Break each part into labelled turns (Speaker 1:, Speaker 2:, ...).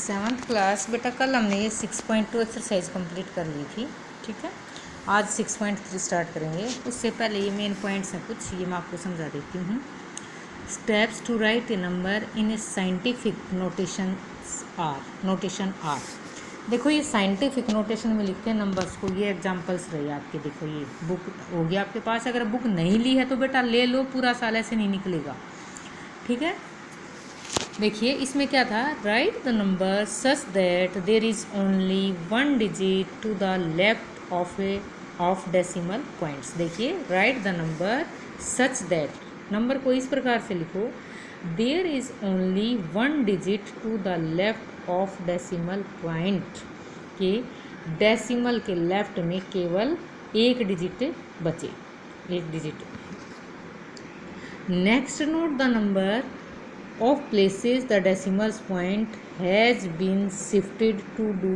Speaker 1: Seventh class बेटा, कल हमने ये 6.2 एक्सरसाइज कंप्लीट कर ली थी। ठीक है, आज 6.3 स्टार्ट करेंगे। उससे पहले ये मेन पॉइंट्स हैं कुछ, ये मैं आपको समझा देती हूँ। Steps to write a number in a scientific notation are. देखो, ये साइंटिफिक नोटेशन में लिखते हैं नंबर्स को। ये एग्जांपल्स रही आपके, देखो ये बुक होगी आपके पास। अगर बुक नहीं ली है तो बेटा ले लो, पूरा साल ऐसे नहीं निकलेगा। ठीक है, देखिए इसमें क्या था, write the number such that there is only one digit to the left of decimal points. देखिए, write the number such that, number को इस प्रकार से लिखो, there is only one digit to the left of decimal point, कि decimal के left में केवल एक डिजिट बचे, एक digit. Next note the number of places the decimal point has been shifted to do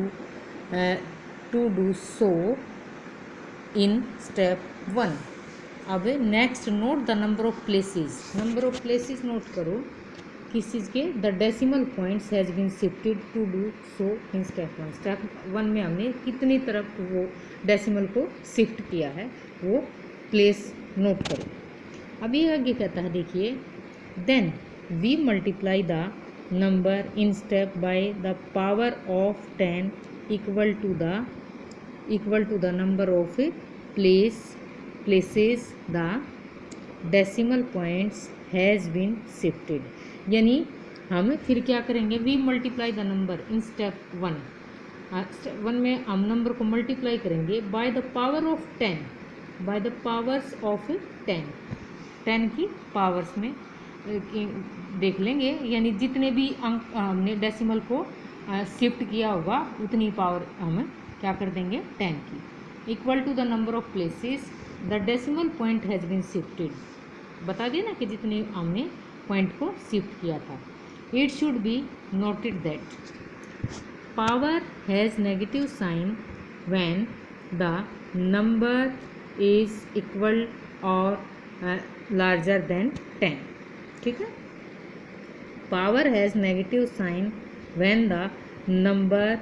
Speaker 1: so in step 1. अब next note the number of places, number of places note करो किस चीज़ के, the decimal points has been shifted to do so in step 1। Step 1 में हमने कितनी तरफ वो डेसिमल को शिफ्ट किया है, वो प्लेस नोट करो। अब ये आगे कहता है, देखिए, then we multiply the number in step by the power of 10 equal to the number of places the decimal points has been shifted। यानी हम फिर क्या करेंगे, we multiply the number in step 1। Step 1 में हम नंबर को multiply करेंगे by the power of 10, by the powers of 10 की पावर्स में देख लेंगे, यानी जितने भी अंक हमने डेसिमल को शिफ्ट किया होगा उतनी पावर हम क्या कर देंगे, 10 की। Equal to the number of places the decimal point has been shifted, बता दिया ना कि जितने हमने पॉइंट को शिफ्ट किया था। It should be noted that power has negative sign when the number is equal और लार्जर देन 10। ठीक है, power has negative sign when the number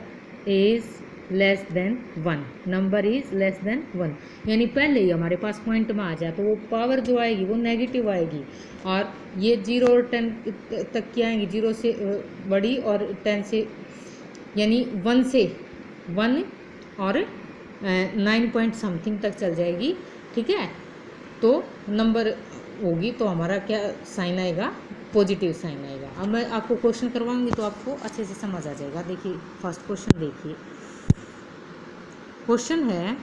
Speaker 1: is less than 1, number is less than 1, यानी पहले ही हमारे पास point में आ जाए तो वो पावर जो आएगी वो नेगेटिव आएगी, और ये 0 और 10 तक की आएंगी, 0 से बड़ी और 10 से, यानी 1 से 1 और 9 पॉइंट समथिंग तक चल जाएगी। ठीक है, तो नंबर होगी तो हमारा क्या साइन आएगा, पॉजिटिव साइन आएगा। अब मैं आपको क्वेश्चन करवाऊंगी तो आपको अच्छे से समझ आ जाएगा। देखिए फर्स्ट क्वेश्चन, देखिए क्वेश्चन है,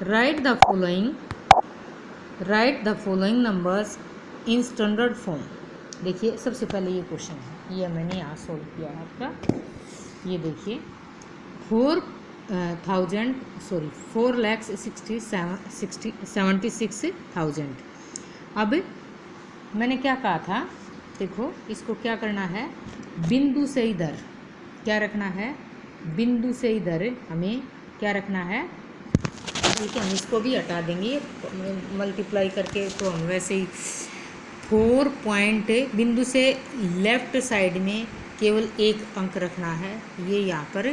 Speaker 1: right the following numbers in standard form. देखिए सबसे पहले ये क्वेश्चन है, ये मैंने यहाँ सोल्व किया है आपका। ये देखिए 4,76,000। अब मैंने क्या कहा था, देखो इसको क्या करना है, बिंदु से इधर क्या रखना है, बिंदु से इधर हमें क्या रखना है, ठीक है, हम इसको भी हटा देंगे मल्टीप्लाई करके, तो हम वैसे ही 4 पॉइंट बिंदु से लेफ्ट साइड में केवल एक अंक रखना है। ये यहाँ पर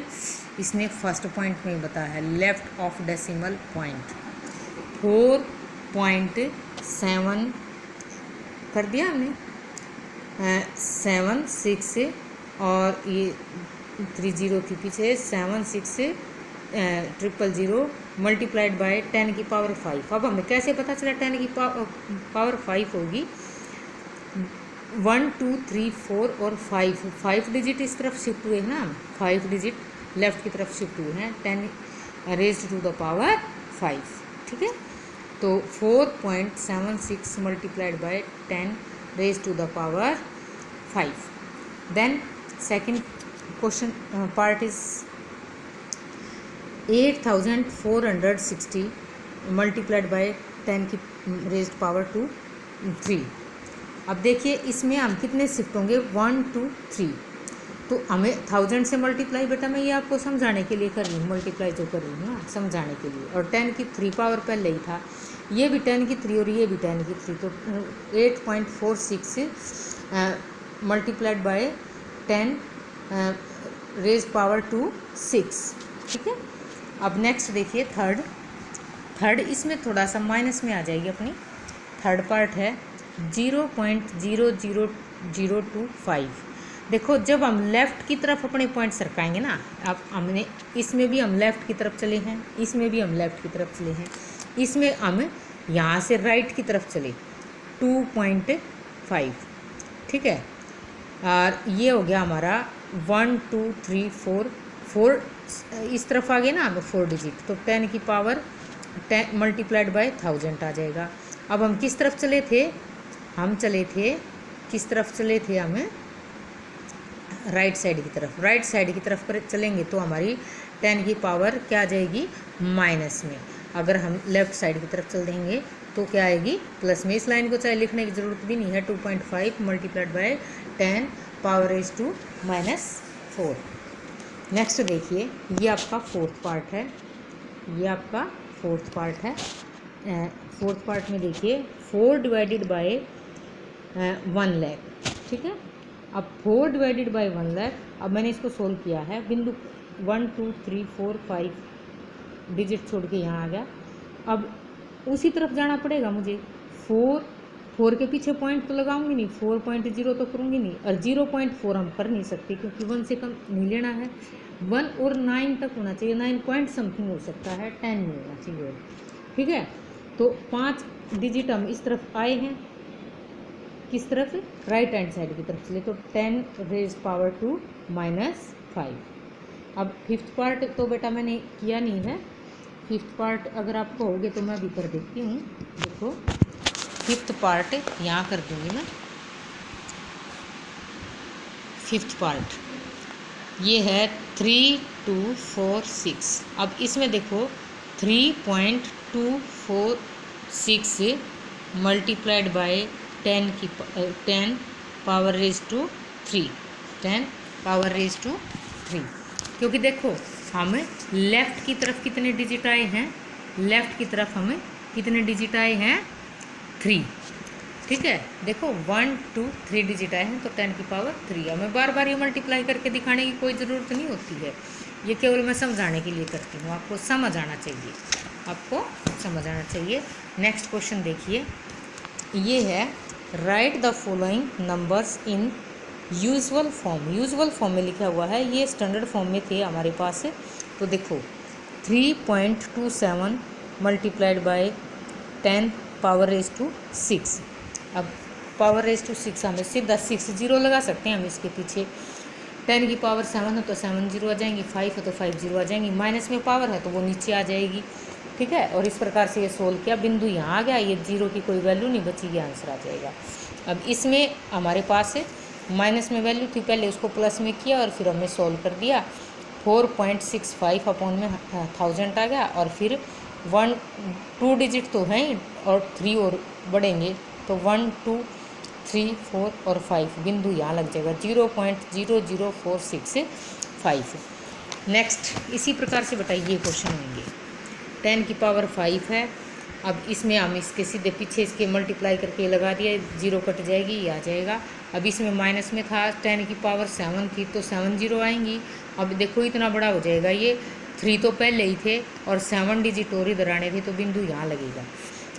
Speaker 1: इसने फर्स्ट पॉइंट में बताया है, लेफ्ट ऑफ डेसिमल पॉइंट 4.7 कर दिया हमने, 7 6 और ये 30 के पीछे 7 6 000 मल्टीप्लाइड बाय 10 की पावर 5। अब हमें कैसे पता चला 10 की पावर 5 होगी, 1 2 3 4 और 5 डिजिट इस तरफ शिफ्ट हुए हैं ना, 5 डिजिट लेफ्ट की तरफ शिफ्ट हुए हैं, 10 रेज्ड टू द पावर 5। ठीक है, तो 4.76 multiplied by 10 raised to the power 5। Then second question part is 8,460 multiplied by 10 की रेज्ड पावर टू 3। अब देखिए इसमें हम कितने शिफ्ट होंगे, 1 2 3, तो हमें 1000 से मल्टीप्लाई, बेटा मैं ये आपको समझाने के लिए कर रही हूँ, मल्टीप्लाई जो कर रही हूँ ना समझाने के लिए, और 10 की 3 पावर पहले ही था, ये भी 10 की 3 और ये भी 10 की 3, तो 8.46 multiplied by 10 raise power to 6। ठीक है, अब नेक्स्ट देखिए थर्ड इसमें थोड़ा सा माइनस में आ जाएगी अपनी। थर्ड पार्ट है 0.00025। देखो जब हम लेफ़्ट की तरफ अपने पॉइंट सरकाएंगे ना, अब हमने इसमें भी हम लेफ़्ट की तरफ चले हैं, इसमें भी हम लेफ़्ट की तरफ चले हैं, इसमें हम यहाँ से राइट की तरफ चले 2.5। ठीक है, और ये हो गया हमारा 1 2 3 4 इस तरफ आ गए ना, अब 4 डिजिट, तो 10 की पावर 10 मल्टीप्लाइड बाय 1000 आ जाएगा। अब हम किस तरफ चले थे, हम चले थे किस तरफ चले थे, हमें राइट साइड की तरफ। राइट साइड की तरफ पर चलेंगे तो हमारी 10 की पावर क्या आ जाएगी, माइनस में। अगर हम लेफ़्ट साइड की तरफ चल देंगे तो क्या आएगी, प्लस में। इस लाइन को चाहे लिखने की ज़रूरत भी नहीं है। 2.5 multiplied by 10 power raise to -4। Next देखिए, ये आपका फोर्थ पार्ट है, ये आपका फोर्थ पार्ट है। फोर्थ पार्ट में देखिए 4 डिवाइडेड बाय 1 लाख। ठीक है, अब 4 डिवाइडेड बाय 1 लाख, अब मैंने इसको सोल्व किया है, बिंदु 1 2 3 4 5 डिजिट छोड़ के यहाँ आ गया। अब उसी तरफ जाना पड़ेगा मुझे। 4 के पीछे पॉइंट तो लगाऊंगी नहीं, 4.0 तो करूँगी नहीं, और 0.4 हम कर नहीं सकते क्योंकि 1 से कम नहीं लेना है। 1 और 9 तक होना चाहिए, 9 पॉइंट समथिंग हो सकता है, 10 नहीं होना चाहिए। ठीक है, तो 5 डिजिट हम इस तरफ आए हैं, किस तरफ, राइट हैंड साइड की तरफ चले, तो 10 रेज पावर टू -5। अब फिफ्थ पार्ट तो बेटा मैंने किया नहीं है, फिफ्थ पार्ट अगर आप कहोगे तो मैं भी कर देती हूँ। देखो फिफ्थ पार्ट यहाँ कर दूँगी मैं। फिफ्थ पार्ट ये है 3 2 4 6। अब इसमें देखो 3.246 multiplied by 10 power raise to 3, 10 power raise to 3। क्योंकि देखो हम लेफ़्ट की तरफ कितने डिजिट आए हैं, लेफ़्ट की तरफ हमें कितने डिजिट आए हैं, 3। ठीक है, देखो 1 2 3 डिजिट आए हैं, तो 10 की पावर 3। हमें बार बार ये मल्टीप्लाई करके दिखाने की कोई ज़रूरत नहीं होती है, ये केवल मैं समझाने के लिए करती हूँ। आपको समझ आना चाहिए, आपको समझ आना चाहिए। नेक्स्ट क्वेश्चन देखिए, ये है right the following numbers in usual form. Usual form में लिखा हुआ है, ये स्टैंडर्ड फॉर्म में थे हमारे पास। तो देखो 3.27 multiplied by 10 power raise to 6। अब पावर रेज टू 6 हमें सीधा 6 0 लगा सकते हैं हम इसके पीछे। 10 की पावर 7 है तो 7 0 आ जाएंगी, 5 है तो 5 0 आ जाएंगी, माइनस में पावर है तो वो नीचे आ जाएगी। ठीक है, और इस प्रकार से ये सोल्व किया, बिंदु यहाँ आ गया, ये 0 की कोई वैल्यू नहीं बची, ये आंसर आ जाएगा। अब इसमें हमारे पास माइनस में वैल्यू थी, पहले उसको प्लस में किया और फिर हमने सोल्व कर दिया। 4.65 अपॉन में 1000 आ गया, और फिर 1 2 डिजिट तो हैं और 3 और बढ़ेंगे, तो 1 2 3 4 और 5 बिंदु यहाँ लग जाएगा, 0.00465। नेक्स्ट इसी प्रकार से बताइए क्वेश्चन होंगे। 10 की पावर 5 है, अब इसमें हम इसके सीधे पीछे इसके मल्टीप्लाई करके लगा दिया, 0 कट जाएगी, ये आ जाएगा। अब इसमें माइनस में था, 10 की पावर 7 थी तो 7 0 आएंगी। अब देखो इतना बड़ा हो जाएगा, ये 3 तो पहले ही थे और 7 डिजिट और इधर आने थे, तो बिंदु यहाँ लगेगा।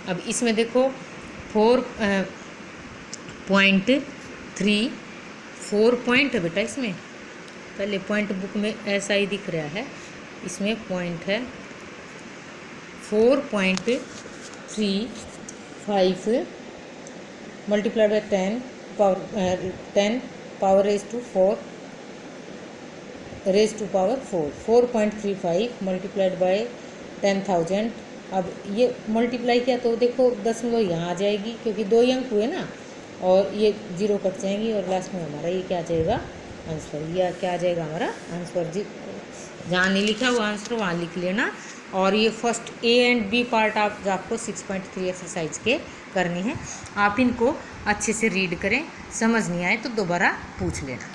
Speaker 1: अब इसमें देखो 4.3 4 पॉइंट है बेटा, इसमें पहले पॉइंट बुक में ऐसा ही दिख रहा है, इसमें पॉइंट है 4.35 multiplied by 10 power raise to 4 raise to power 4, 4.35 multiplied by 10,000। अब ये मल्टीप्लाई किया तो देखो दशमलव यहाँ आ जाएगी, क्योंकि 2 अंक हुए ना, और ये 0 कट जाएंगी, और लास्ट में हमारा ये क्या आ जाएगा, आंसर। ये क्या आ जाएगा हमारा आंसर, जी जहाँ नहीं लिखा हुआ आंसर वहाँ लिख लेना। और ये first A and B part आपको 6.3 एक्सरसाइज के करने हैं। आप इनको अच्छे से रीड करें, समझ नहीं आए तो दोबारा पूछ लेना।